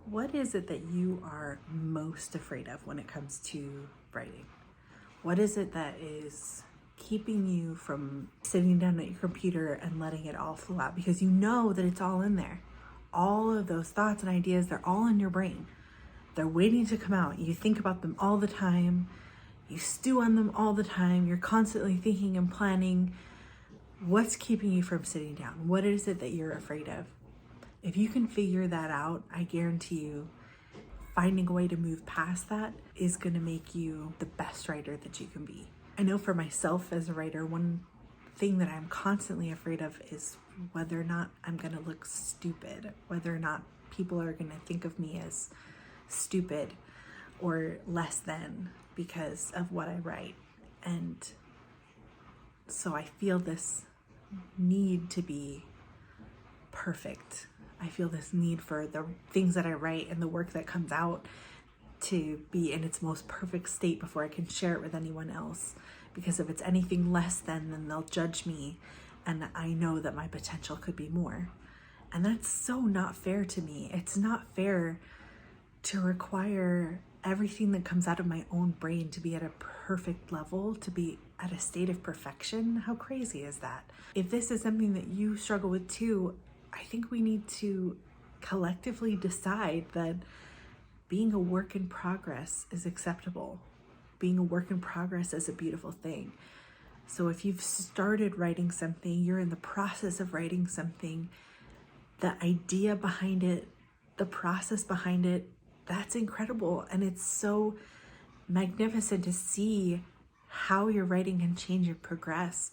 What is it that you are most afraid of when it comes to writing? What is it that is keeping you from sitting down at your computer and letting it all flow out? Because you know that it's all in there. All of those thoughts and ideas, they're all in your brain. They're waiting to come out. You think about them all the time. You stew on them all the time. You're constantly thinking and planning. What's keeping you from sitting down? What is it that you're afraid of? If you can figure that out, I guarantee you finding a way to move past that is going to make you the best writer that you can be. I know for myself as a writer, one thing that I'm constantly afraid of is whether or not I'm going to look stupid, whether or not people are going to think of me as stupid or less than because of what I write. And so I feel this need to be perfect. I feel this need for the things that I write and the work that comes out to be in its most perfect state before I can share it with anyone else. Because if it's anything less than, then they'll judge me, and I know that my potential could be more. And that's so not fair to me. It's not fair to require everything that comes out of my own brain to be at a perfect level, to be at a state of perfection. How crazy is that? If this is something that you struggle with too, I think we need to collectively decide that being a work in progress is acceptable. Being a work in progress is a beautiful thing. So if you've started writing something, you're in the process of writing something, the idea behind it, the process behind it, that's incredible. And it's so magnificent to see how your writing can change and progress.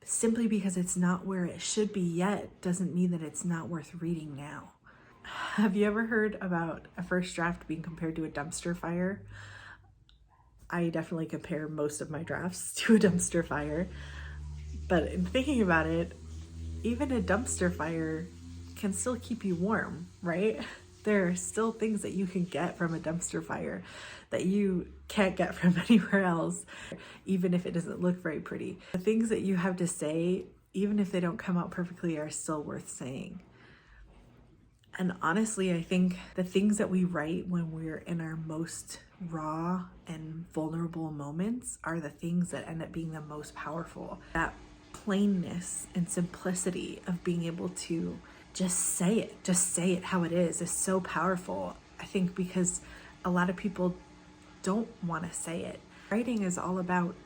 Simply because it's not where it should be yet doesn't mean that it's not worth reading now. Have you ever heard about a first draft being compared to a dumpster fire? I definitely compare most of my drafts to a dumpster fire. But in thinking about it, even a dumpster fire can still keep you warm, right? There are still things that you can get from a dumpster fire that you can't get from anywhere else, even if it doesn't look very pretty. The things that you have to say, even if they don't come out perfectly, are still worth saying. And honestly, I think the things that we write when we're in our most raw and vulnerable moments are the things that end up being the most powerful. That plainness and simplicity of being able to just say it how it is so powerful. I think because a lot of people don't want to say it. Writing is all about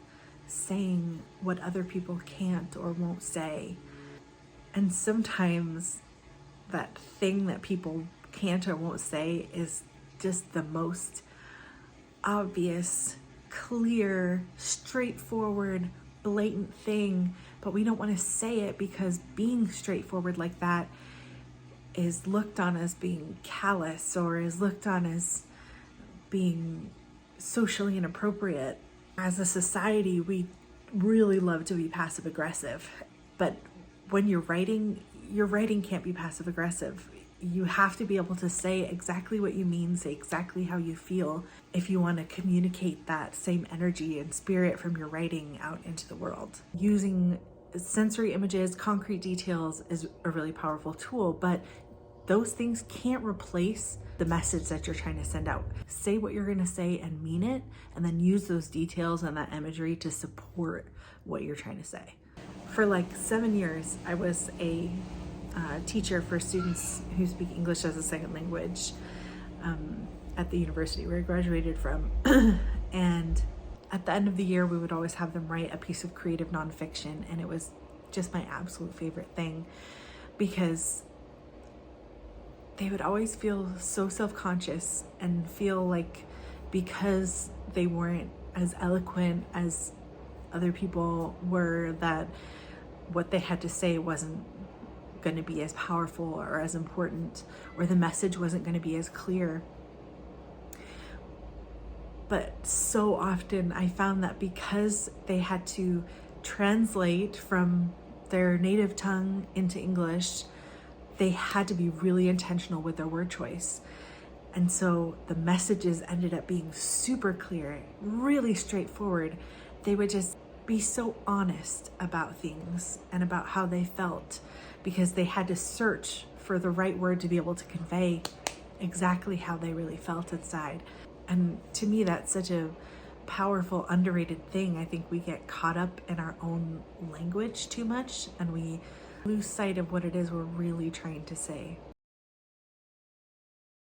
saying what other people can't or won't say. And sometimes that thing that people can't or won't say is just the most obvious, clear, straightforward, blatant thing, but we don't want to say it because being straightforward like that is looked on as being callous or is looked on as being socially inappropriate. As a society, we really love to be passive aggressive, but when your writing can't be passive aggressive. You have to be able to say exactly what you mean, say exactly how you feel if you want to communicate that same energy and spirit from your writing out into the world. Using sensory images, concrete details is a really powerful tool, but those things can't replace the message that you're trying to send out. Say what you're going to say and mean it, and then use those details and that imagery to support what you're trying to say. For like 7 years, I was a teacher for students who speak English as a second language at the university where I graduated from. And at the end of the year, we would always have them write a piece of creative nonfiction, and it was just my absolute favorite thing because they would always feel so self-conscious and feel like because they weren't as eloquent as other people were, that what they had to say wasn't going to be as powerful or as important, or the message wasn't going to be as clear. But so often I found that because they had to translate from their native tongue into English, they had to be really intentional with their word choice. And so the messages ended up being super clear, really straightforward. They would just be so honest about things and about how they felt because they had to search for the right word to be able to convey exactly how they really felt inside. And to me, that's such a powerful, underrated thing. I think we get caught up in our own language too much and we lose sight of what it is we're really trying to say.